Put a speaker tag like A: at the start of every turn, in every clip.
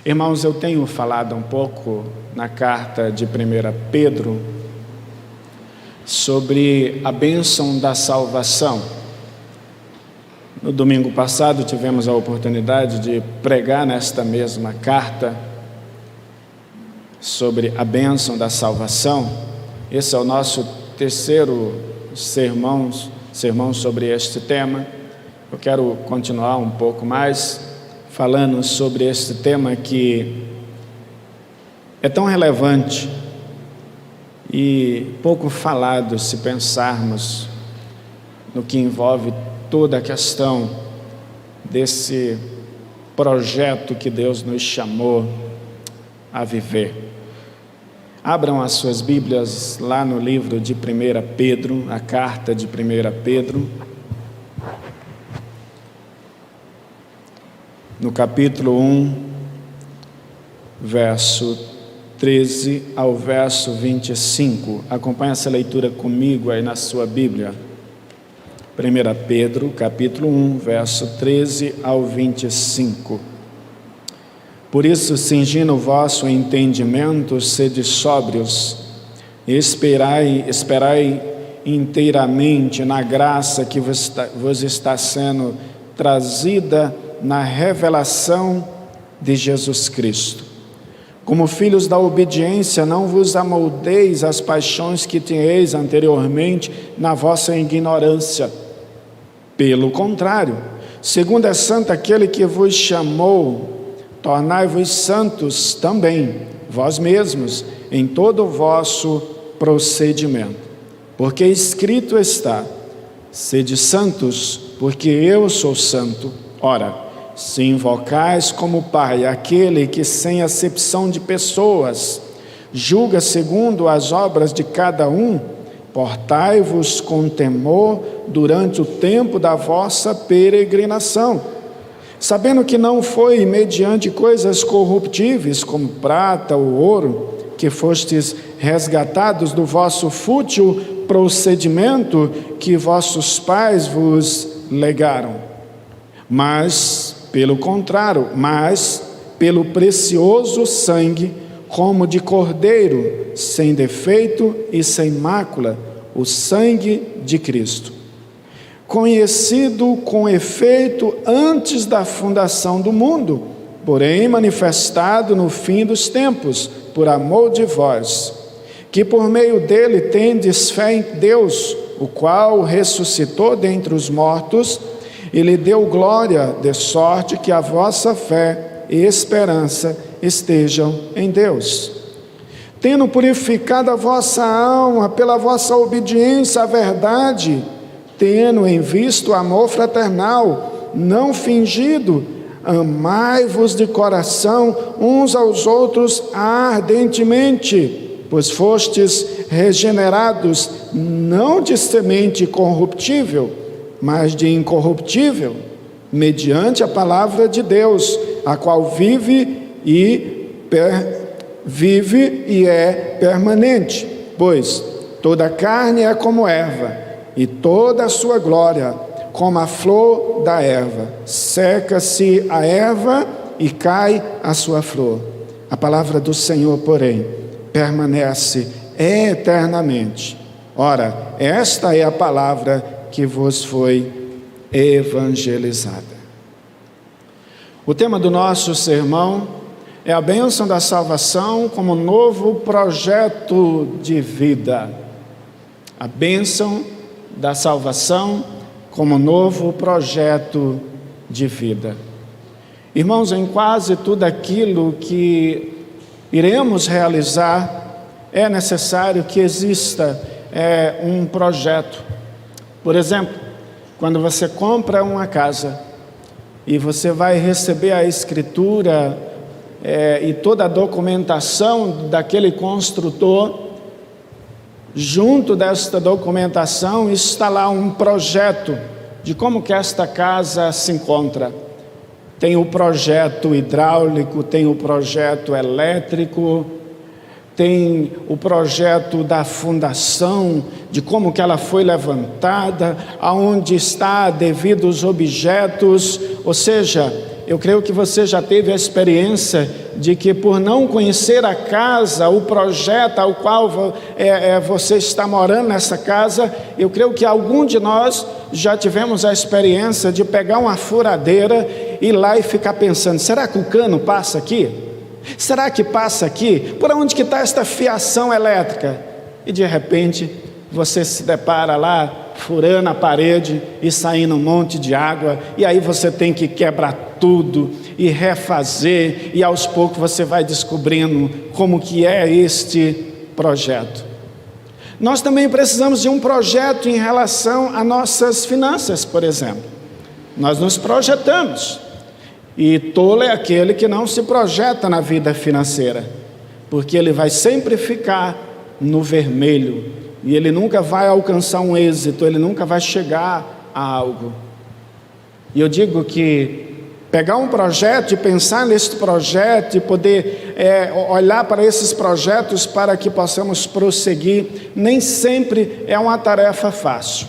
A: Irmãos, eu tenho falado um pouco na carta de 1 Pedro sobre a bênção da salvação. No domingo passado tivemos a oportunidade de pregar nesta mesma carta sobre a bênção da salvação. Esse é o nosso terceiro sermão sobre este tema. Eu quero continuar um pouco mais falando sobre este tema que é tão relevante e pouco falado se pensarmos no que envolve toda a questão desse projeto que Deus nos chamou a viver. Abram as suas Bíblias lá no livro de 1 Pedro, a carta de 1 Pedro, no capítulo 1, verso 13 ao verso 25. Acompanhe essa leitura comigo aí na sua Bíblia. 1 Pedro, capítulo 1, verso 13 ao 25. Por isso, cingindo o vosso entendimento, sede sóbrios, e esperai inteiramente na graça que vos está sendo trazida na revelação de Jesus Cristo. Como filhos da obediência, não vos amoldeis às paixões que tinhais anteriormente na vossa ignorância. Pelo contrário, segundo é santo aquele que vos chamou, tornai-vos santos também, vós mesmos, em todo o vosso procedimento. Porque escrito está: sede santos, porque eu sou santo. Ora, se invocais como Pai aquele que, sem acepção de pessoas, julga segundo as obras de cada um, portai-vos com temor durante o tempo da vossa peregrinação, sabendo que não foi mediante coisas corruptíveis, como prata ou ouro, que fostes resgatados do vosso fútil procedimento que vossos pais vos legaram, mas pelo contrário, pelo precioso sangue, como de cordeiro, sem defeito e sem mácula, o sangue de Cristo, conhecido com efeito antes da fundação do mundo, porém manifestado no fim dos tempos, por amor de vós, que por meio dele tendes fé em Deus, o qual ressuscitou dentre os mortos, e lhe deu glória, de sorte que a vossa fé e esperança estejam em Deus. Tendo purificado a vossa alma pela vossa obediência à verdade, tendo em vista o amor fraternal, não fingido, amai-vos de coração uns aos outros ardentemente, pois fostes regenerados, não de semente corruptível, mas de incorruptível, mediante a palavra de Deus, a qual vive e é permanente. Pois toda a carne é como erva, e toda a sua glória como a flor da erva. Seca-se a erva e cai a sua flor. A palavra do Senhor, porém, permanece eternamente. Ora, esta é a palavra que vos foi evangelizada. O tema do nosso sermão é a bênção da salvação como novo projeto de vida. A bênção da salvação como novo projeto de vida. Irmãos, em quase tudo aquilo que iremos realizar, é necessário que exista um projeto. Por exemplo, quando você compra uma casa e você vai receber a escritura e toda a documentação daquele construtor, junto desta documentação está lá um projeto de como que esta casa se encontra. Tem o projeto hidráulico, tem o projeto elétrico, tem o projeto da fundação, de como que ela foi levantada, aonde está devidos objetos, ou seja, eu creio que você já teve a experiência de que, por não conhecer a casa, o projeto ao qual você está morando nessa casa, eu creio que algum de nós já tivemos a experiência de pegar uma furadeira, ir lá e ficar pensando: será que o cano passa aqui? Será que passa aqui? Por onde que está esta fiação elétrica? E de repente você se depara lá, furando a parede e saindo um monte de água, e aí você tem que quebrar tudo e refazer, e aos poucos você vai descobrindo como que é este projeto. Nós também precisamos de um projeto em relação a nossas finanças, por exemplo. Nós nos projetamos, e tolo é aquele que não se projeta na vida financeira, porque ele vai sempre ficar no vermelho, e ele nunca vai alcançar um êxito, ele nunca vai chegar a algo. E eu digo que pegar um projeto e pensar nesse projeto e poder olhar para esses projetos para que possamos prosseguir, nem sempre é uma tarefa fácil.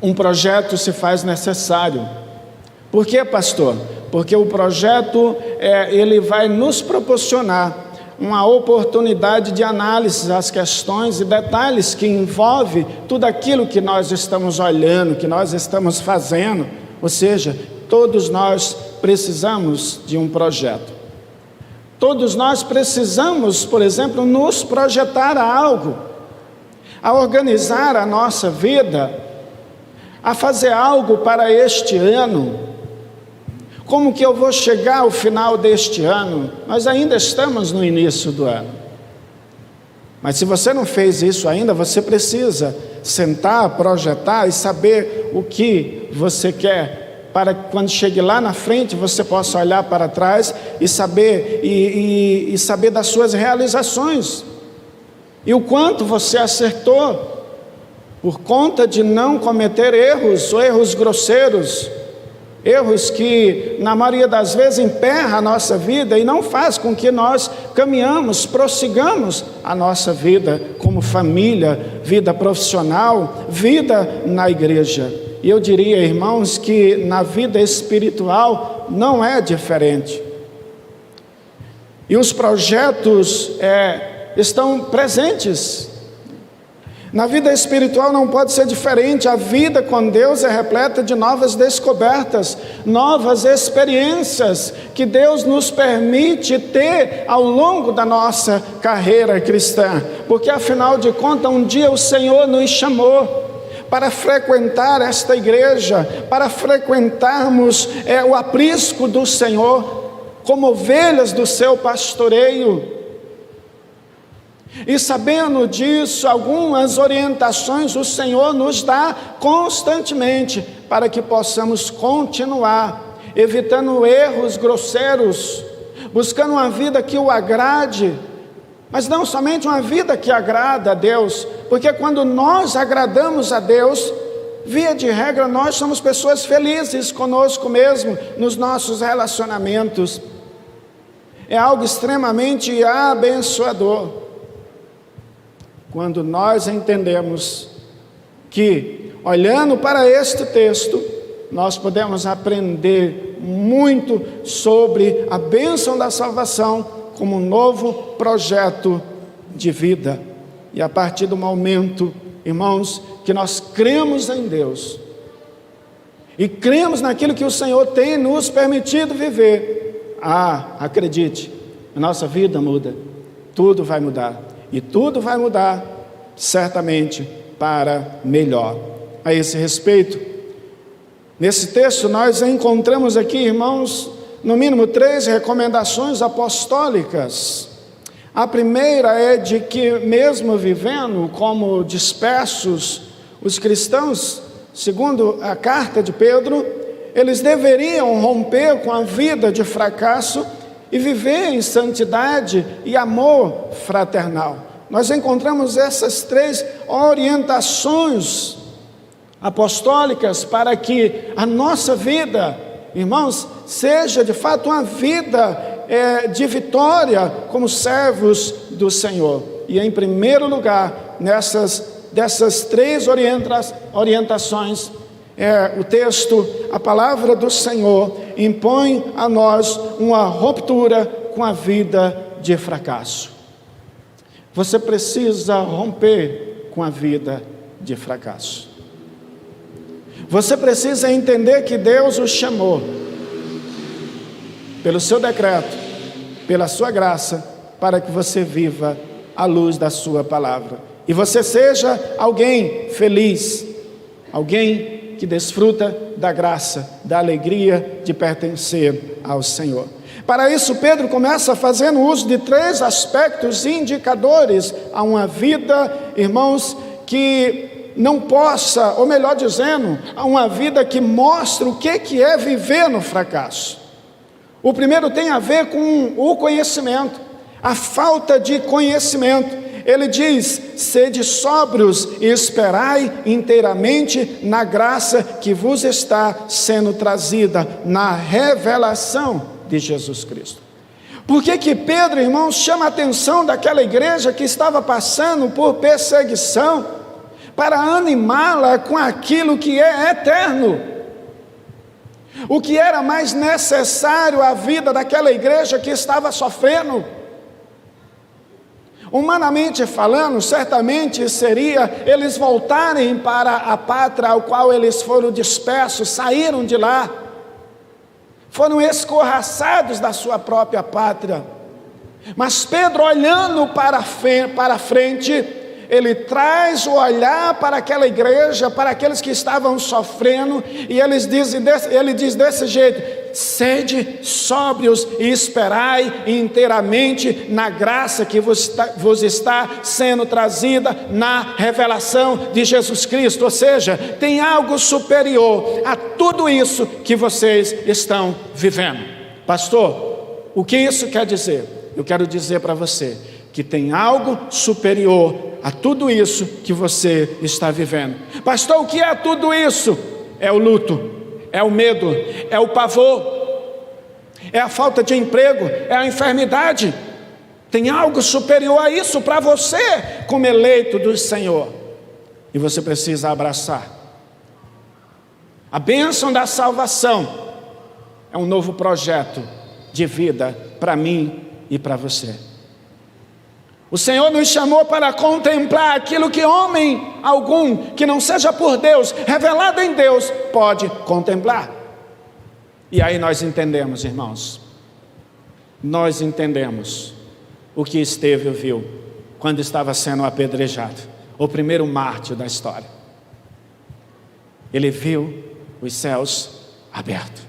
A: Um projeto se faz necessário. Por quê, pastor? Porque o projeto ele vai nos proporcionar uma oportunidade de análise das questões e detalhes que envolve tudo aquilo que nós estamos olhando, que nós estamos fazendo. Ou seja, todos nós precisamos de um projeto. Todos nós precisamos, por exemplo, nos projetar a algo, a organizar a nossa vida, a fazer algo para este ano. Como que eu vou chegar ao final deste ano? Nós ainda estamos no início do ano. Mas se você não fez isso ainda, você precisa sentar, projetar e saber o que você quer, para que quando chegue lá na frente você possa olhar para trás e saber, e saber das suas realizações. E o quanto você acertou, por conta de não cometer erros, ou erros grosseiros, erros que na maioria das vezes emperra a nossa vida e não faz com que nós caminhamos, prossigamos a nossa vida como família, vida profissional, vida na igreja. E eu diria, irmãos, que na vida espiritual não é diferente. E os projetos estão presentes. Na vida espiritual não pode ser diferente. A vida com Deus é repleta de novas descobertas, novas experiências que Deus nos permite ter ao longo da nossa carreira cristã. Porque afinal de contas, um dia o Senhor nos chamou para frequentar esta igreja, para frequentarmos o aprisco do Senhor, como ovelhas do seu pastoreio. E sabendo disso, algumas orientações o Senhor nos dá constantemente, para que possamos continuar, evitando erros grosseiros, buscando uma vida que o agrade, mas não somente uma vida que agrada a Deus, porque quando nós agradamos a Deus, via de regra, nós somos pessoas felizes conosco mesmo, nos nossos relacionamentos. É algo extremamente abençoador. Quando nós entendemos que, olhando para este texto, nós podemos aprender muito sobre a bênção da salvação como um novo projeto de vida. E a partir do momento, irmãos, que nós cremos em Deus e cremos naquilo que o Senhor tem nos permitido viver, acredite, a nossa vida muda, tudo vai mudar. E tudo vai mudar, certamente, para melhor. A esse respeito, nesse texto nós encontramos aqui, irmãos, no mínimo 3 recomendações apostólicas. A primeira é de que, mesmo vivendo como dispersos, os cristãos, segundo a carta de Pedro, eles deveriam romper com a vida de fracasso e viver em santidade e amor fraternal. Nós encontramos essas 3 orientações apostólicas para que a nossa vida, irmãos, seja de fato uma vida de vitória como servos do Senhor. E em primeiro lugar, dessas 3 orientações, O texto, a palavra do Senhor, impõe a nós uma ruptura com a vida de fracasso. Você precisa romper com a vida de fracasso. Você precisa entender que Deus o chamou, pelo seu decreto, pela sua graça, para que você viva à luz da sua palavra. E você seja alguém feliz, alguém que desfruta da graça, da alegria de pertencer ao Senhor. Para isso, Pedro começa fazendo uso de 3 aspectos indicadores a uma vida, irmãos, que não possa, ou melhor dizendo, a uma vida que mostra o que é viver no fracasso. O primeiro tem a ver com o conhecimento, a falta de conhecimento. Ele diz: sede sóbrios e esperai inteiramente na graça que vos está sendo trazida, na revelação de Jesus Cristo. Por que Pedro, irmãos, chama a atenção daquela igreja que estava passando por perseguição, para animá-la com aquilo que é eterno? O que era mais necessário à vida daquela igreja que estava sofrendo? Humanamente falando, certamente seria eles voltarem para a pátria ao qual eles foram dispersos, saíram de lá, foram escorraçados da sua própria pátria. Mas Pedro, olhando para frente, ele traz o olhar para aquela igreja, para aqueles que estavam sofrendo, e ele diz desse jeito: sede sóbrios e esperai inteiramente na graça que vos está sendo trazida, na revelação de Jesus Cristo. Ou seja, tem algo superior a tudo isso que vocês estão vivendo. Pastor, o que isso quer dizer? Eu quero dizer para você que tem algo superior a tudo isso que você está vivendo. Pastor, o que é tudo isso? É o luto, é o medo, é o pavor, é a falta de emprego, é a enfermidade. Tem algo superior a isso para você, como eleito do Senhor, e você precisa abraçar. A bênção da salvação é um novo projeto de vida para mim e para você. O Senhor nos chamou para contemplar aquilo que homem algum, que não seja por Deus, revelado em Deus, pode contemplar. E aí nós entendemos, irmãos, nós entendemos o que Estevão viu quando estava sendo apedrejado, o primeiro mártir da história. Ele viu os céus abertos.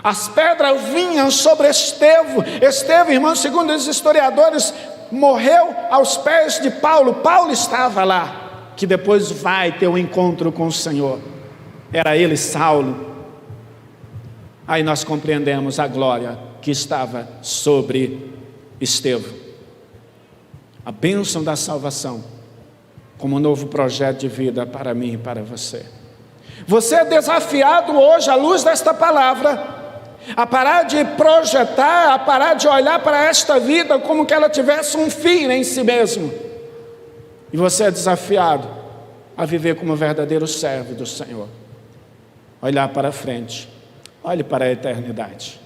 A: As pedras vinham sobre Estevão. Estevão, irmãos, segundo os historiadores, morreu aos pés de Paulo. Paulo estava lá, que depois vai ter um encontro com o Senhor. Era ele, Saulo. Aí nós compreendemos a glória que estava sobre Estevão. A bênção da salvação como um novo projeto de vida para mim e para você. Você é desafiado hoje, à luz desta palavra, a parar de projetar, a parar de olhar para esta vida como que ela tivesse um fim em si mesmo. E você é desafiado a viver como um verdadeiro servo do Senhor. Olhar para frente, olhe para a eternidade.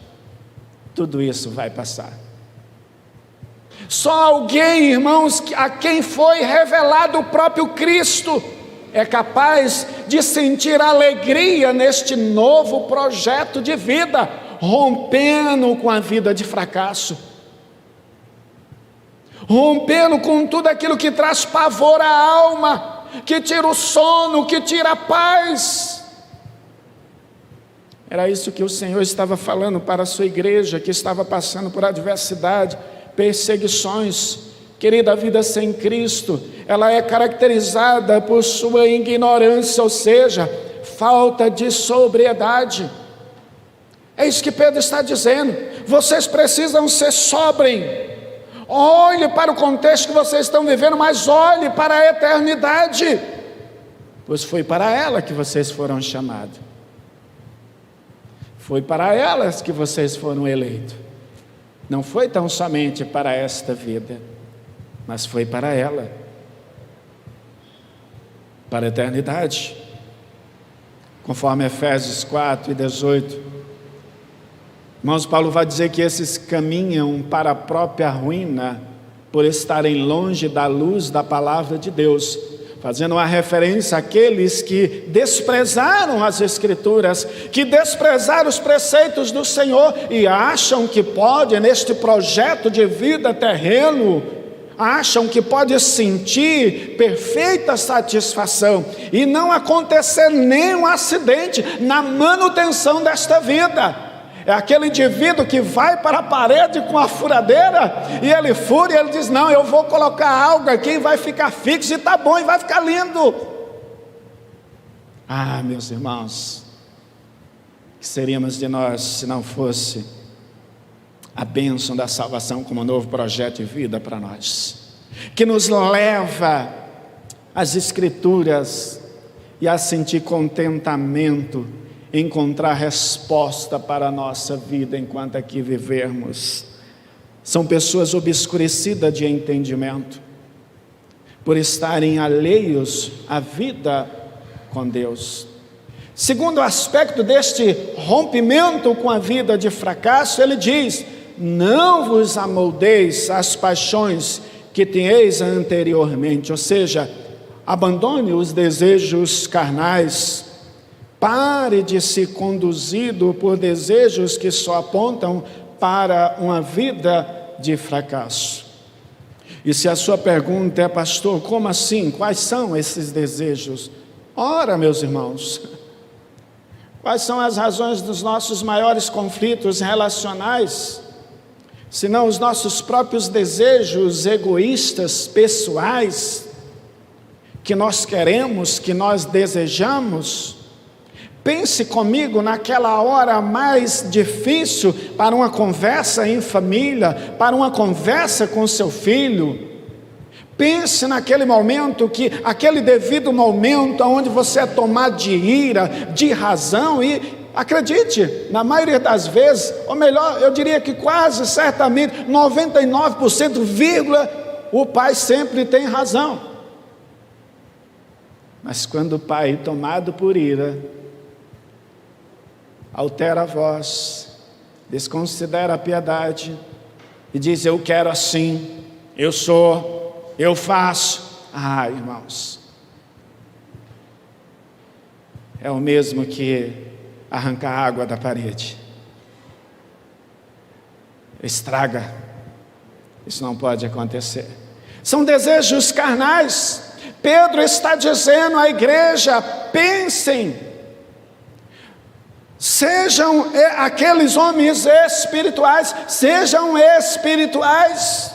A: Tudo isso vai passar. Só alguém, irmãos, a quem foi revelado o próprio Cristo, é capaz de sentir alegria neste novo projeto de vida, rompendo com a vida de fracasso, rompendo com tudo aquilo que traz pavor à alma, que tira o sono, que tira a paz. Era isso que o Senhor estava falando para a sua igreja, que estava passando por adversidade, perseguições. Querida, a vida sem Cristo, ela é caracterizada por sua ignorância, ou seja, falta de sobriedade. É isso que Pedro está dizendo. Vocês precisam ser sóbrios. Olhe para o contexto que vocês estão vivendo, mas olhe para a eternidade, pois foi para ela que vocês foram chamados. Foi para elas que vocês foram eleitos. Não foi tão somente para esta vida, mas foi para ela, para a eternidade. conforme Efésios 4:18. Irmãos, Paulo vai dizer que esses caminham para a própria ruína, por estarem longe da luz da palavra de Deus, fazendo uma referência àqueles que desprezaram as Escrituras, que desprezaram os preceitos do Senhor e acham que pode, neste projeto de vida terreno, acham que pode sentir perfeita satisfação e não acontecer nenhum acidente na manutenção desta vida. É aquele indivíduo que vai para a parede com a furadeira e ele fura e ele diz: não, eu vou colocar algo aqui e vai ficar fixo e está bom e vai ficar lindo. Ah, meus irmãos, que seríamos de nós se não fosse a bênção da salvação como um novo projeto de vida para nós, que nos leva às Escrituras e a sentir contentamento, encontrar resposta para a nossa vida enquanto aqui vivermos. São pessoas obscurecidas de entendimento, por estarem alheios à vida com Deus. Segundo aspecto deste rompimento com a vida de fracasso, ele diz: não vos amoldeis às paixões que tinhais anteriormente, ou seja, abandone os desejos carnais, pare de ser conduzido por desejos que só apontam para uma vida de fracasso. E se a sua pergunta é: pastor, como assim? Quais são esses desejos? Ora, meus irmãos, quais são as razões dos nossos maiores conflitos relacionais? Senão os nossos próprios desejos egoístas, pessoais, que nós queremos, que nós desejamos. Pense comigo naquela hora mais difícil para uma conversa em família, para uma conversa com seu filho. Pense naquele momento, aquele devido momento onde você é tomado de ira, de razão, e acredite, na maioria das vezes, ou melhor, eu diria que quase certamente, 99%, o pai sempre tem razão. Mas quando o pai, tomado por ira, altera a voz, desconsidera a piedade e diz: eu quero assim, eu sou, eu faço. Ah, irmãos, é o mesmo que arrancar água da parede. Estraga. Isso não pode acontecer. São desejos carnais. Pedro está dizendo à igreja: pensem, sejam aqueles homens espirituais, sejam espirituais.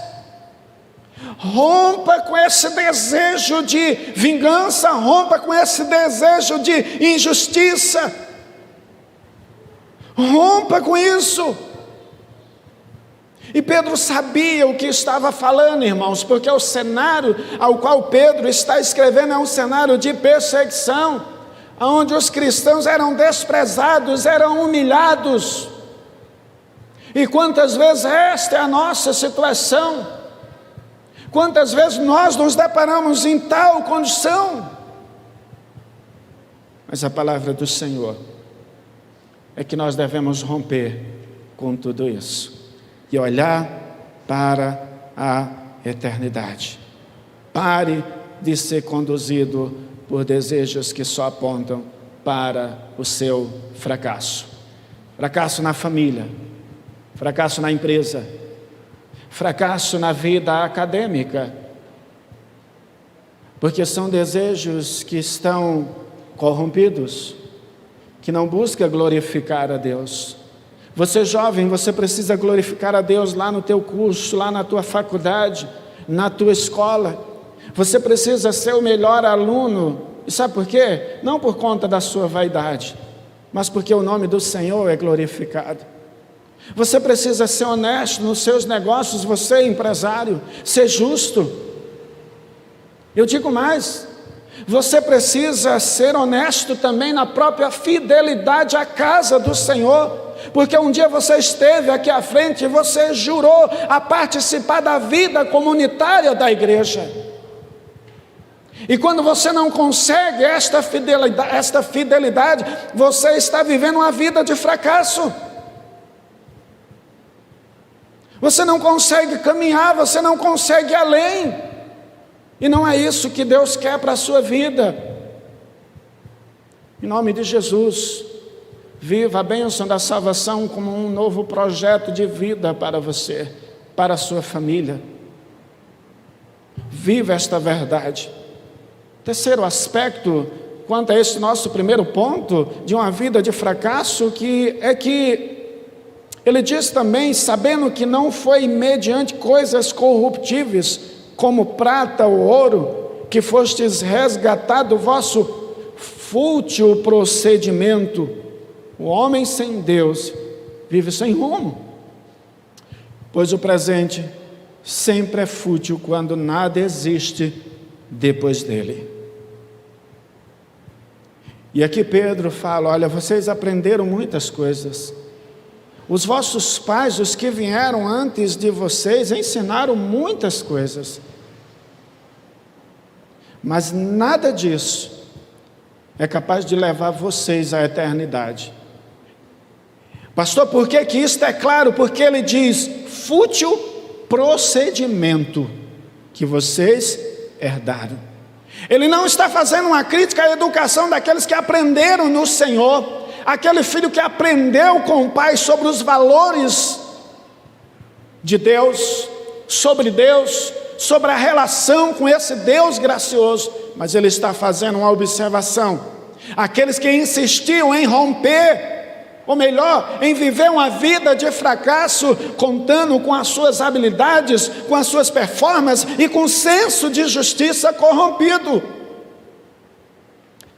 A: Rompa com esse desejo de vingança, rompa com esse desejo de injustiça, rompa com isso. E Pedro sabia o que estava falando, irmãos, porque o cenário ao qual Pedro está escrevendo é um cenário de perseguição, onde os cristãos eram desprezados, eram humilhados. E quantas vezes esta é a nossa situação? Quantas vezes nós nos deparamos em tal condição? Mas a palavra do Senhor é que nós devemos romper com tudo isso e olhar para a eternidade. Pare de ser conduzido por desejos que só apontam para o seu fracasso. Fracasso na família, fracasso na empresa, fracasso na vida acadêmica, porque são desejos que estão corrompidos, que não buscam glorificar a Deus. Você jovem, você precisa glorificar a Deus lá no teu curso, lá na tua faculdade, na tua escola. Você precisa ser o melhor aluno. E sabe por quê? Não por conta da sua vaidade, mas porque o nome do Senhor é glorificado. Você precisa ser honesto nos seus negócios, você empresário, ser justo. Eu digo mais, você precisa ser honesto também na própria fidelidade à casa do Senhor, porque um dia você esteve aqui à frente e você jurou a participar da vida comunitária da igreja. E quando você não consegue esta fidelidade, você está vivendo uma vida de fracasso. Você não consegue caminhar, você não consegue ir além. E não é isso que Deus quer para a sua vida. Em nome de Jesus, viva a bênção da salvação como um novo projeto de vida para você, para a sua família. Viva esta verdade. Terceiro aspecto, quanto a esse nosso primeiro ponto, de uma vida de fracasso, que ele diz também, sabendo que não foi mediante coisas corruptíveis, como prata ou ouro, que fostes resgatado do vosso fútil procedimento. O homem sem Deus vive sem rumo, pois o presente sempre é fútil quando nada existe depois dele. E aqui Pedro fala, olha, vocês aprenderam muitas coisas. Os vossos pais, os que vieram antes de vocês, ensinaram muitas coisas. Mas nada disso é capaz de levar vocês à eternidade. Pastor, por que isto é claro? Porque ele diz, fútil procedimento que vocês herdaram. Ele não está fazendo uma crítica à educação daqueles que aprenderam no Senhor, aquele filho que aprendeu com o pai sobre os valores de Deus, sobre a relação com esse Deus gracioso, mas ele está fazendo uma observação. Aqueles que insistiam em romper, ou melhor, em viver uma vida de fracasso, contando com as suas habilidades, com as suas performances e com o senso de justiça corrompido.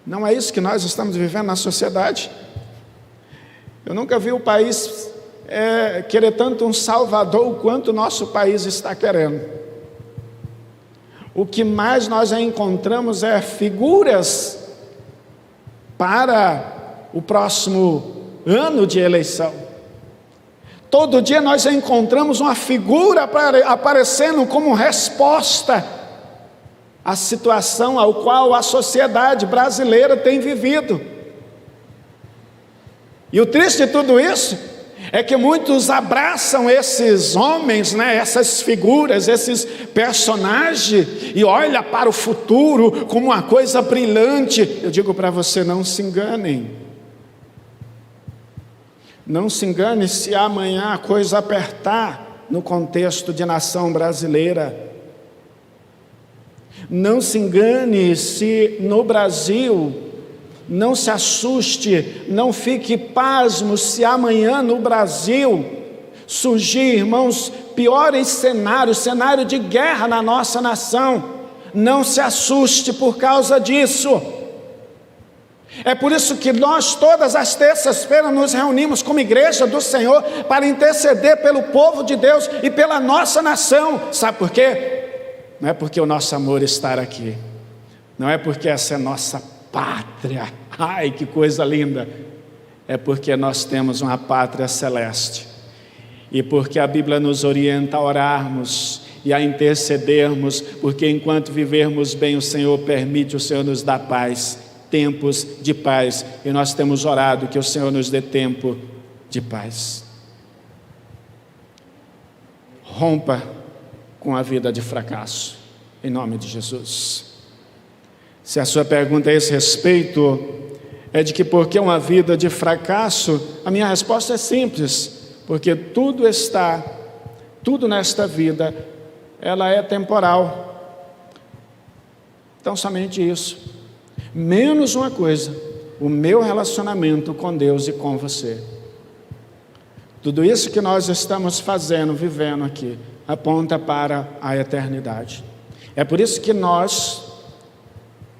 A: Não é isso que nós estamos vivendo na sociedade? Eu nunca vi o país querer tanto um salvador quanto o nosso país está querendo. O que mais nós encontramos é figuras para o próximo ano de eleição. Todo dia nós encontramos uma figura aparecendo como resposta à situação ao qual a sociedade brasileira tem vivido. E o triste de tudo isso é que muitos abraçam esses homens, essas figuras, esses personagens, e olham para o futuro como uma coisa brilhante. Eu digo para você, não se enganem. Não se engane se amanhã a coisa apertar no contexto de nação brasileira. Não se engane se no Brasil, não se assuste, não fique pasmo se amanhã no Brasil surgir, irmãos, piores cenários, cenário de guerra na nossa nação. Não se assuste por causa disso. É por isso que nós todas as terças-feiras nos reunimos como igreja do Senhor para interceder pelo povo de Deus e pela nossa nação. Sabe por quê? Não é porque o nosso amor está aqui, não é porque essa é nossa pátria, ai que coisa linda, é porque nós temos uma pátria celeste, e porque a Bíblia nos orienta a orarmos e a intercedermos, porque enquanto vivermos bem, o Senhor permite, o Senhor nos dá paz, tempos de paz, e nós temos orado que o Senhor nos dê tempo de paz. Rompa com a vida de fracasso, em nome de Jesus. Se a sua pergunta a esse respeito é de que por que uma vida de fracasso, a minha resposta é simples, porque tudo nesta vida, ela é temporal. Então somente isso. Menos uma coisa, o meu relacionamento com Deus e com você. Tudo isso que nós estamos fazendo, vivendo aqui, aponta para a eternidade. É por isso que nós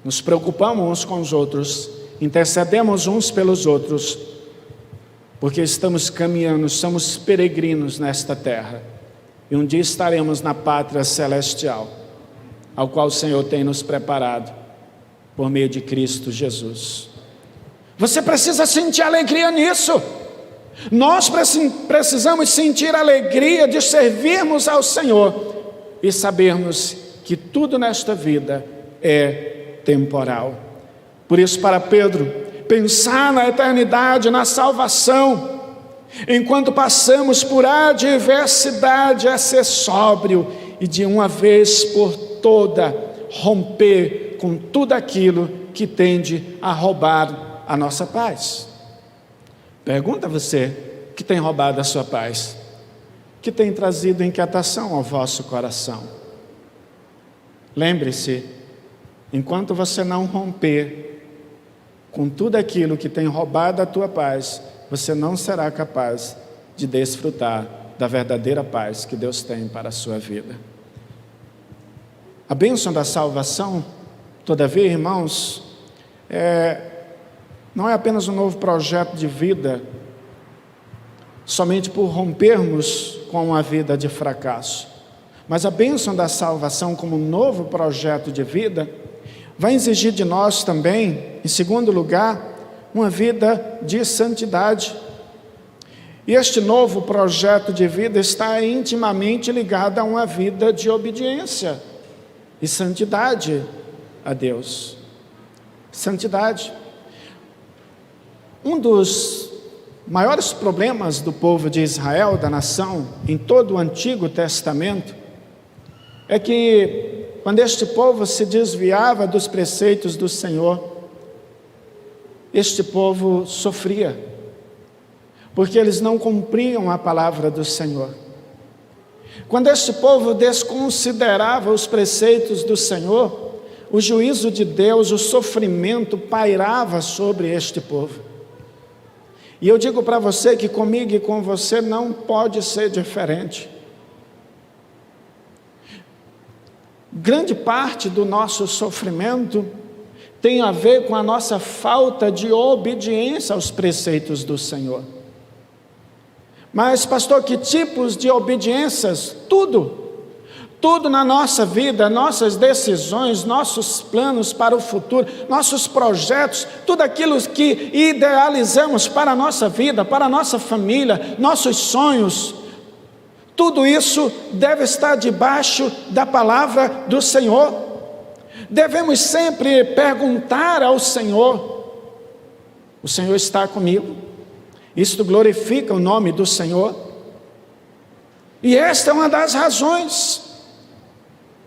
A: nos preocupamos uns com os outros, intercedemos uns pelos outros, porque estamos caminhando, somos peregrinos nesta terra, e um dia estaremos na pátria celestial, ao qual o Senhor tem nos preparado, por meio de Cristo Jesus. Você precisa sentir alegria nisso. Nós precisamos sentir alegria de servirmos ao Senhor e sabermos que tudo nesta vida é temporal. Por isso, para Pedro, pensar na eternidade, na salvação, enquanto passamos por adversidade, é ser sóbrio e de uma vez por toda romper com tudo aquilo que tende a roubar a nossa paz. Pergunta a você, que tem roubado a sua paz? Que tem trazido inquietação ao vosso coração? Lembre-se, enquanto você não romper com tudo aquilo que tem roubado a tua paz, você não será capaz de desfrutar da verdadeira paz que Deus tem para a sua vida. A bênção da salvação, todavia, irmãos, não é apenas um novo projeto de vida, somente por rompermos com uma vida de fracasso. Mas a bênção da salvação como um novo projeto de vida vai exigir de nós também, em segundo lugar, uma vida de santidade. E este novo projeto de vida está intimamente ligado a uma vida de obediência e santidade a Deus. Santidade. Um dos maiores problemas do povo de Israel, da nação, em todo o Antigo Testamento, é que quando este povo se desviava dos preceitos do Senhor, este povo sofria, porque eles não cumpriam a palavra do Senhor. Quando este povo desconsiderava os preceitos do Senhor, o juízo de Deus, o sofrimento pairava sobre este povo. E eu digo para você que comigo e com você não pode ser diferente. Grande parte do nosso sofrimento tem a ver com a nossa falta de obediência aos preceitos do Senhor. Mas, pastor, que tipos de obediências? Tudo na nossa vida, nossas decisões, nossos planos para o futuro, nossos projetos, tudo aquilo que idealizamos para a nossa vida, para a nossa família, nossos sonhos, tudo isso deve estar debaixo da palavra do Senhor. Devemos sempre perguntar ao Senhor: o Senhor está comigo? Isto glorifica o nome do Senhor. E esta é uma das razões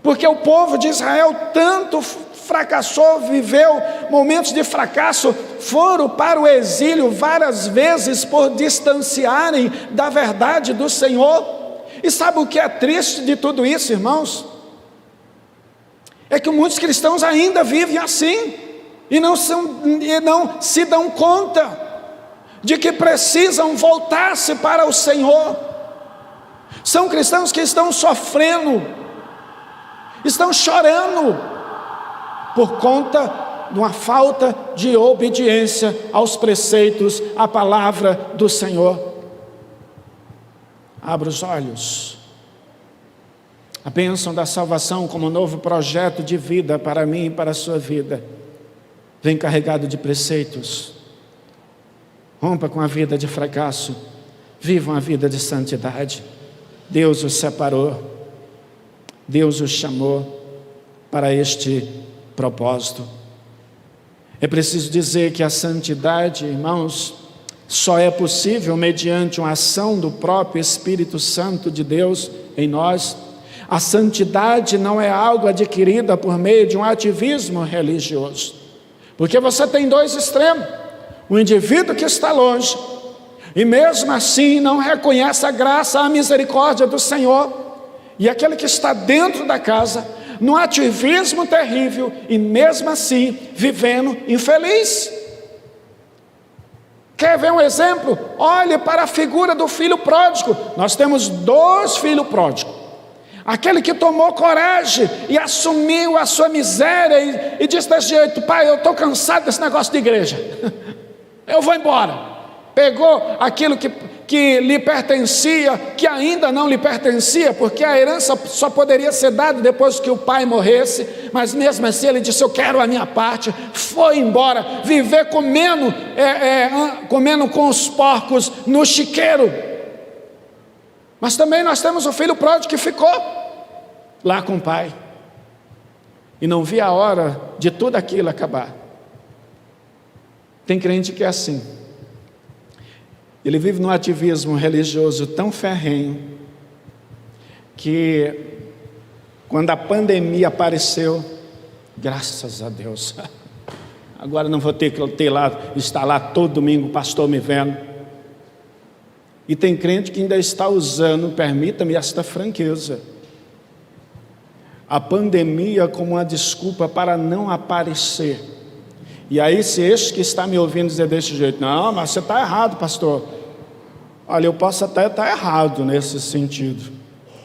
A: porque o povo de Israel tanto fracassou, viveu momentos de fracasso, foram para o exílio várias vezes por distanciarem da verdade do Senhor. E sabe o que é triste de tudo isso, irmãos? É que muitos cristãos ainda vivem assim e não se dão conta de que precisam voltar-se para o Senhor. São cristãos que estão sofrendo, estão chorando por conta de uma falta de obediência aos preceitos, à palavra do Senhor. Abra os olhos. A bênção da salvação como novo projeto de vida para mim e para a sua vida vem carregado de preceitos. Rompa com a vida de fracasso, viva uma vida de santidade. Deus os separou, Deus os chamou para este propósito. É preciso dizer que a santidade, irmãos, só é possível mediante uma ação do próprio Espírito Santo de Deus em nós. A santidade não é algo adquirida por meio de um ativismo religioso, porque você tem dois extremos: o indivíduo que está longe e mesmo assim não reconhece a graça, a misericórdia do Senhor, e aquele que está dentro da casa, num ativismo terrível e mesmo assim vivendo infeliz. Quer ver um exemplo? Olhe para a figura do filho pródigo. Nós temos dois filhos pródigos: aquele que tomou coragem e assumiu a sua miséria e disse desse jeito: pai, eu estou cansado desse negócio de igreja, eu vou embora. Pegou aquilo que lhe pertencia, que ainda não lhe pertencia, porque a herança só poderia ser dada depois que o pai morresse, mas mesmo assim ele disse: eu quero a minha parte. Foi embora, viver comendo com os porcos no chiqueiro. Mas também nós temos o filho pródigo que ficou lá com o pai. e não vi a hora de tudo aquilo acabar. Tem crente que é assim. Ele vive num ativismo religioso tão ferrenho que quando a pandemia apareceu, graças a Deus, agora não vou ter que estar lá todo domingo, o pastor me vendo. E tem crente que ainda está usando, permita-me esta franqueza, a pandemia como uma desculpa para não aparecer. E aí, se este que está me ouvindo dizer desse jeito, não, mas você está errado, pastor. Olha, eu posso até estar errado nesse sentido,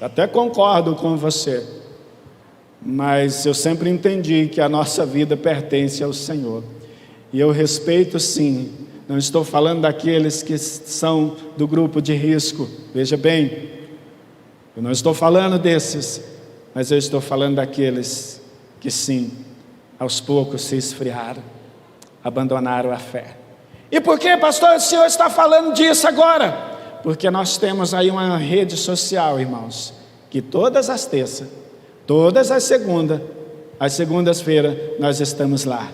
A: até concordo com você, mas eu sempre entendi que a nossa vida pertence ao Senhor, e eu respeito sim. Não estou falando daqueles que são do grupo de risco, veja bem, eu não estou falando desses, mas eu estou falando daqueles que sim, aos poucos se esfriaram, abandonaram a fé. E por que, pastor, o senhor está falando disso agora? Porque nós temos aí uma rede social, irmãos, que todas as terças, todas as segundas-feiras, nós estamos lá,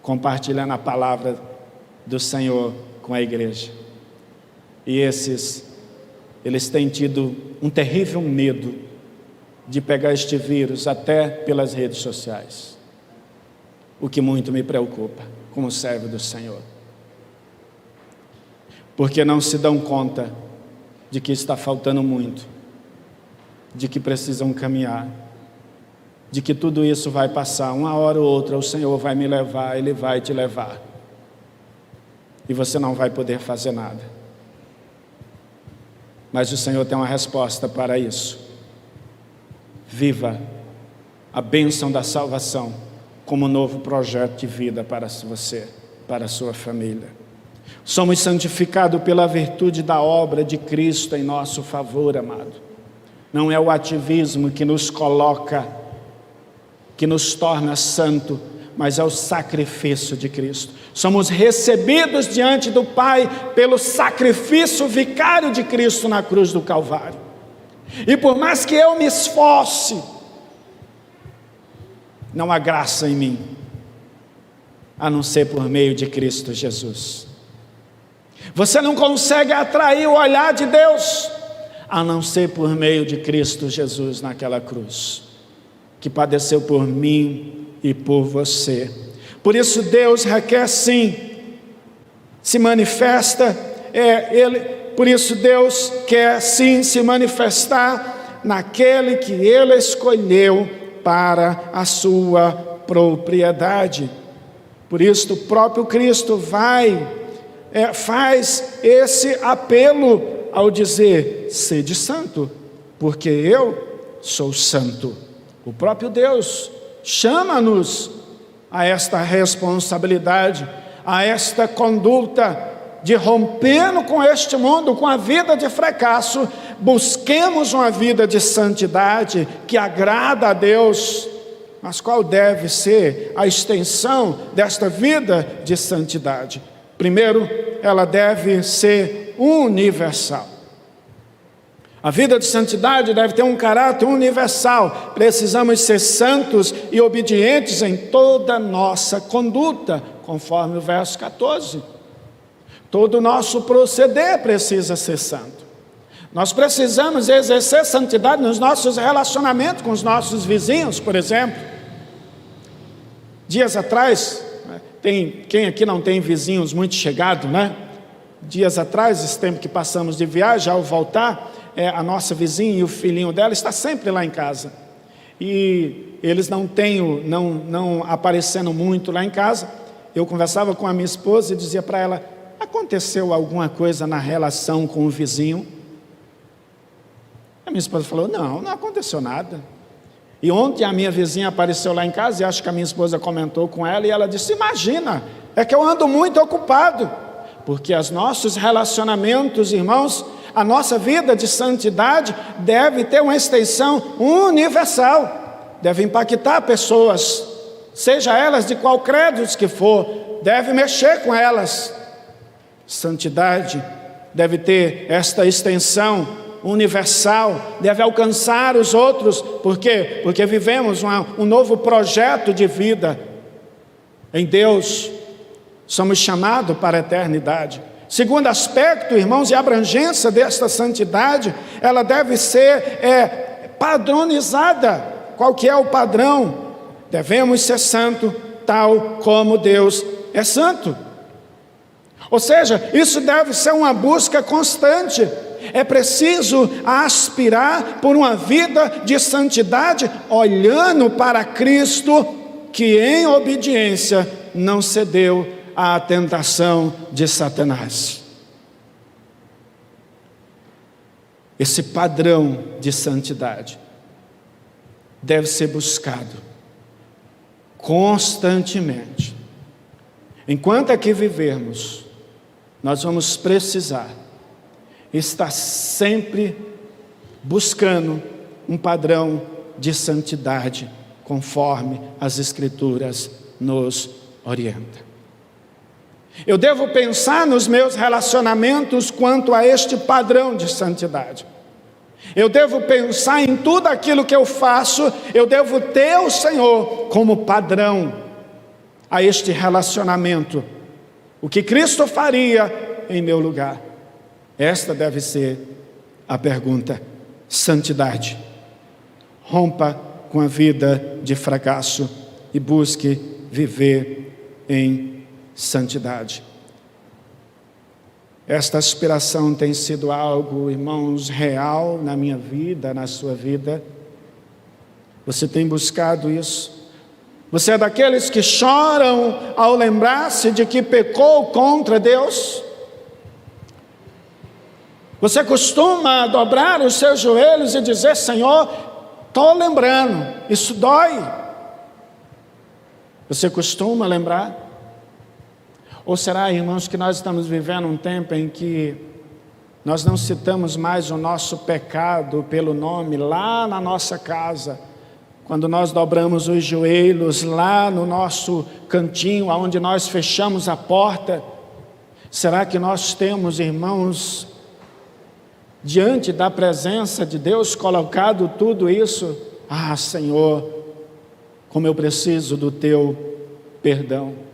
A: compartilhando a palavra do Senhor com a igreja. E eles têm tido um terrível medo de pegar este vírus até pelas redes sociais, o que muito me preocupa como servo do Senhor, porque não se dão conta de que está faltando muito, de que precisam caminhar, de que tudo isso vai passar, uma hora ou outra o Senhor vai me levar, Ele vai te levar, e você não vai poder fazer nada, mas o Senhor tem uma resposta para isso. Viva a bênção da salvação como um novo projeto de vida para você, para a sua família. Somos santificados pela virtude da obra de Cristo em nosso favor, amado. Não é o ativismo que nos coloca, que nos torna santo, mas é o sacrifício de Cristo. Somos recebidos diante do Pai pelo sacrifício vicário de Cristo na cruz do Calvário. E por mais que eu me esforce, não há graça em mim, a não ser por meio de Cristo Jesus. Você não consegue atrair o olhar de Deus, a não ser por meio de Cristo Jesus naquela cruz, que padeceu por mim e por você. Por isso Deus requer sim, se manifesta, por isso Deus quer sim se manifestar naquele que Ele escolheu para a sua propriedade. Por isso o próprio Cristo faz esse apelo ao dizer: sede santo, porque eu sou santo. O próprio Deus chama-nos a esta responsabilidade, a esta conduta de rompendo com este mundo, com a vida de fracasso, busquemos uma vida de santidade que agrada a Deus, mas qual deve ser a extensão desta vida de santidade? Primeiro, ela deve ser universal. A vida de santidade deve ter um caráter universal. Precisamos ser santos e obedientes em toda a nossa conduta, conforme o verso 14. Todo o nosso proceder precisa ser santo. Nós precisamos exercer santidade nos nossos relacionamentos com os nossos vizinhos, por exemplo. Dias atrás, quem aqui não tem vizinhos muito chegados, né? Dias atrás, esse tempo que passamos de viagem, ao voltar, a nossa vizinha e o filhinho dela está sempre lá em casa. E eles não aparecendo muito lá em casa. Eu conversava com a minha esposa e dizia para ela: aconteceu alguma coisa na relação com o vizinho? A minha esposa falou: não aconteceu nada. E ontem a minha vizinha apareceu lá em casa e acho que a minha esposa comentou com ela e ela disse: imagina, é que eu ando muito ocupado. Porque os nossos relacionamentos, irmãos, a nossa vida de santidade deve ter uma extensão universal, deve impactar pessoas, seja elas de qual credo que for, deve mexer com elas. Santidade deve ter esta extensão universal, deve alcançar os outros. Por quê? Porque vivemos um novo projeto de vida em Deus. Somos chamados para a eternidade. Segundo aspecto, irmãos, e a abrangência desta santidade, ela deve ser padronizada. Qual que é o padrão? Devemos ser santos, tal como Deus é santo. Ou seja, isso deve ser uma busca constante. É preciso aspirar por uma vida de santidade, olhando para Cristo, que em obediência não cedeu à tentação de Satanás. Esse padrão de santidade deve ser buscado constantemente. Enquanto aqui vivermos, nós vamos precisar estar sempre buscando um padrão de santidade, conforme as Escrituras nos orientam. Eu devo pensar nos meus relacionamentos quanto a este padrão de santidade. Eu devo pensar em tudo aquilo que eu faço, eu devo ter o Senhor como padrão a este relacionamento. O que Cristo faria em meu lugar? Esta deve ser a pergunta. Santidade. Rompa com a vida de fracasso e busque viver em santidade. Esta aspiração tem sido algo, irmãos, real na minha vida, na sua vida. Você tem buscado isso? Você é daqueles que choram ao lembrar-se de que pecou contra Deus? Você costuma dobrar os seus joelhos e dizer: Senhor, estou lembrando, isso dói. Você costuma lembrar? Ou será, irmãos, que nós estamos vivendo um tempo em que nós não citamos mais o nosso pecado pelo nome lá na nossa casa, quando nós dobramos os joelhos lá no nosso cantinho, onde nós fechamos a porta? Será que nós temos, irmãos, diante da presença de Deus, colocado tudo isso? Ah, Senhor, como eu preciso do Teu perdão.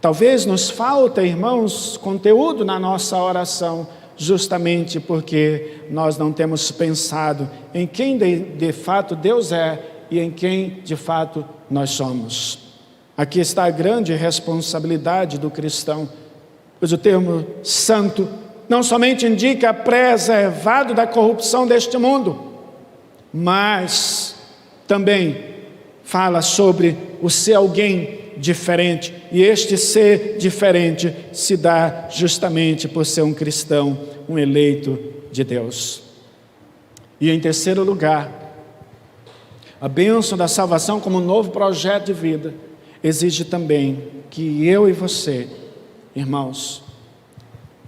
A: Talvez nos falta, irmãos, conteúdo na nossa oração, justamente porque nós não temos pensado em quem de fato Deus é e em quem de fato nós somos. Aqui está a grande responsabilidade do cristão, pois o termo santo não somente indica preservado da corrupção deste mundo, mas também fala sobre o ser alguém diferente, e este ser diferente se dá justamente por ser um cristão, um eleito de Deus. E em terceiro lugar, a bênção da salvação como um novo projeto de vida exige também que eu e você, irmãos,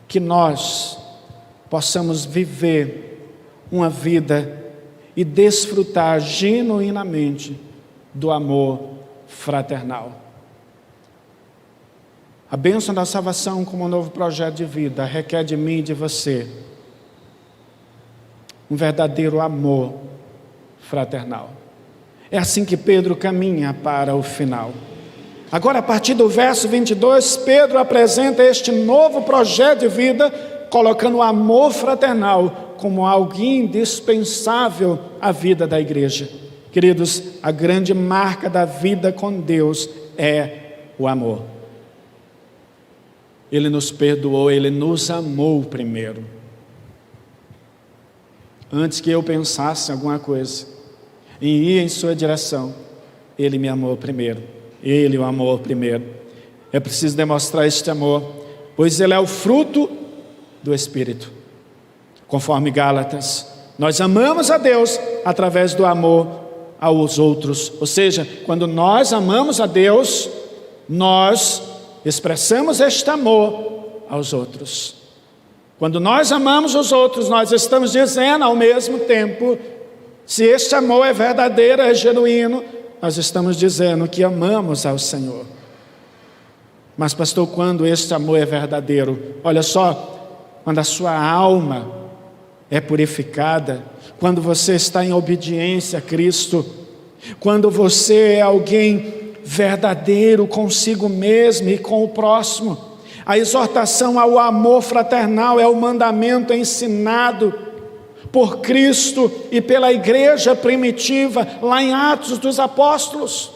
A: que nós possamos viver uma vida e desfrutar genuinamente do amor fraternal. A bênção da salvação como um novo projeto de vida requer de mim e de você um verdadeiro amor fraternal. É assim que Pedro caminha para o final. Agora, a partir do verso 22, Pedro apresenta este novo projeto de vida, colocando o amor fraternal como algo indispensável à vida da igreja. Queridos, a grande marca da vida com Deus é o amor. Ele nos perdoou, Ele nos amou primeiro. Antes que eu pensasse em alguma coisa, em ir em sua direção, Ele me amou primeiro. Ele o amou primeiro. É preciso demonstrar este amor, pois ele é o fruto do Espírito. Conforme Gálatas, nós amamos a Deus através do amor aos outros. Ou seja, quando nós amamos a Deus, nós expressamos este amor aos outros. Quando nós amamos os outros, nós estamos dizendo ao mesmo tempo, se este amor é verdadeiro, é genuíno, nós estamos dizendo que amamos ao Senhor. Mas pastor, quando este amor é verdadeiro? Olha só, quando a sua alma é purificada quando você está em obediência a Cristo, quando você é alguém verdadeiro consigo mesmo e com o próximo. A exortação ao amor fraternal é o mandamento ensinado por Cristo e pela igreja primitiva, lá em Atos dos Apóstolos,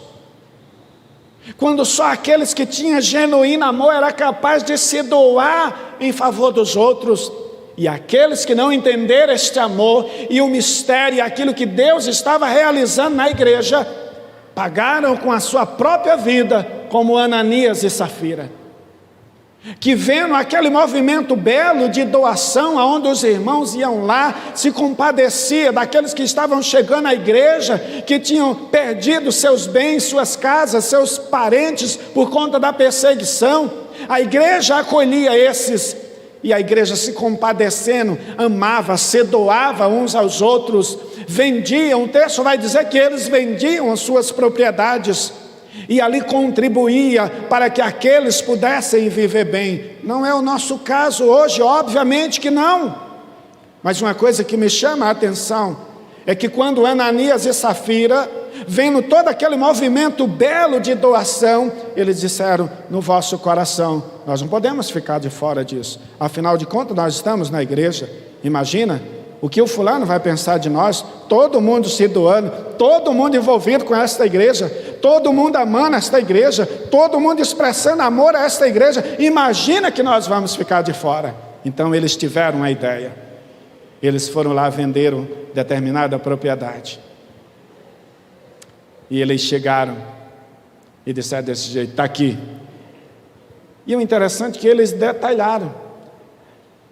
A: quando só aqueles que tinham genuíno amor era capaz de se doar em favor dos outros, e aqueles que não entenderam este amor e o mistério, aquilo que Deus estava realizando na igreja, pagaram com a sua própria vida, como Ananias e Safira, que vendo aquele movimento belo de doação, aonde os irmãos iam lá, se compadecia daqueles que estavam chegando à igreja, que tinham perdido seus bens, suas casas, seus parentes, por conta da perseguição. A igreja acolhia esses, e a igreja, se compadecendo, amava, se doava uns aos outros, vendiam, o texto vai dizer que eles vendiam as suas propriedades, e ali contribuía para que aqueles pudessem viver bem. Não é o nosso caso hoje, obviamente que não. Mas uma coisa que me chama a atenção é que quando Ananias e Safira, vendo todo aquele movimento belo de doação, eles disseram no vosso coração: nós não podemos ficar de fora disso, afinal de contas nós estamos na igreja. Imagina o que o fulano vai pensar de nós, todo mundo se doando, todo mundo envolvido com esta igreja, todo mundo amando esta igreja, todo mundo expressando amor a esta igreja, imagina que nós vamos ficar de fora. Então eles tiveram uma ideia, eles foram lá, venderam determinada propriedade, e eles chegaram e disseram desse jeito: está aqui. E o interessante é que eles detalharam: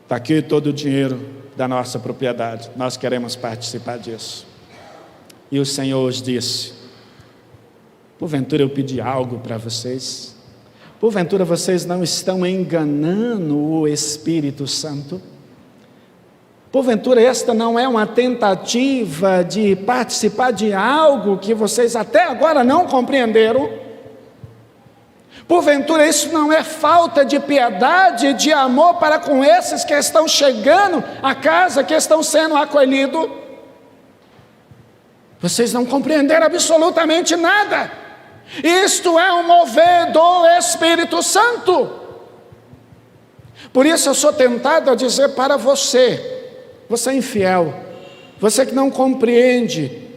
A: está aqui todo o dinheiro da nossa propriedade, nós queremos participar disso. E o Senhor os disse: porventura eu pedi algo para vocês? Porventura vocês não estão enganando o Espírito Santo? Porventura esta não é uma tentativa de participar de algo que vocês até agora não compreenderam? Porventura isso não é falta de piedade, de amor para com esses que estão chegando à casa, que estão sendo acolhidos? Vocês não compreenderam absolutamente nada. Isto é um mover do Espírito Santo. Por isso eu sou tentado a dizer para você: você é infiel, você que não compreende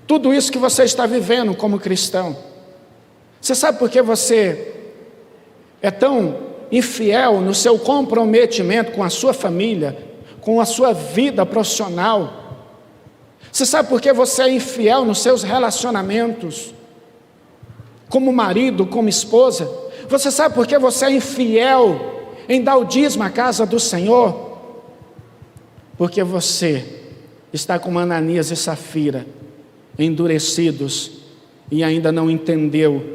A: tudo isso que você está vivendo como cristão. Você sabe por que você é tão infiel no seu comprometimento com a sua família, com a sua vida profissional? Você sabe por que você é infiel nos seus relacionamentos, como marido, como esposa? Você sabe por que você é infiel em dar o dízimo à casa do Senhor? Porque você está como Ananias e Safira, endurecidos, e ainda não entendeu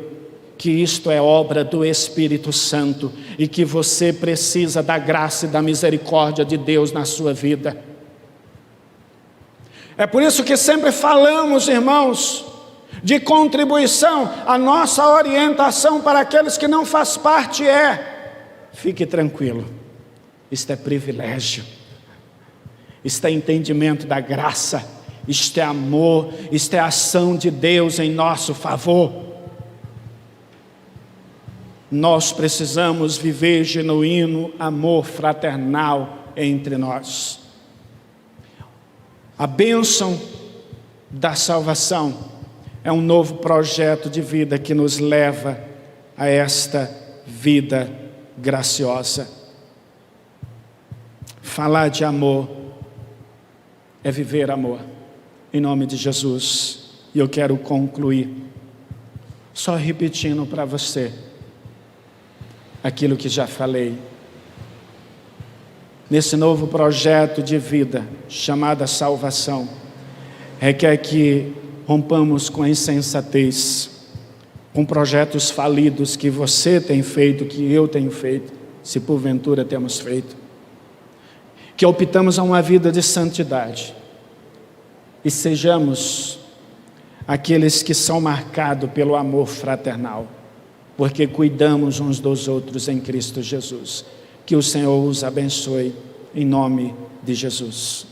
A: que isto é obra do Espírito Santo e que você precisa da graça e da misericórdia de Deus na sua vida. É por isso que sempre falamos, irmãos, de contribuição. A nossa orientação para aqueles que não fazem parte é: fique tranquilo, isto é privilégio, isto é entendimento da graça, isto é amor, isto é ação de Deus em nosso favor. Nós precisamos viver genuíno amor fraternal entre nós. A bênção da salvação é um novo projeto de vida que nos leva a esta vida graciosa. Falar de amor é viver amor, em nome de Jesus. E eu quero concluir só repetindo para você aquilo que já falei. Nesse novo projeto de vida chamada salvação, requer que rompamos com a insensatez, com projetos falidos que você tem feito, que eu tenho feito, se porventura temos feito, que optamos a uma vida de santidade e sejamos aqueles que são marcados pelo amor fraternal, porque cuidamos uns dos outros em Cristo Jesus. Que o Senhor os abençoe, em nome de Jesus.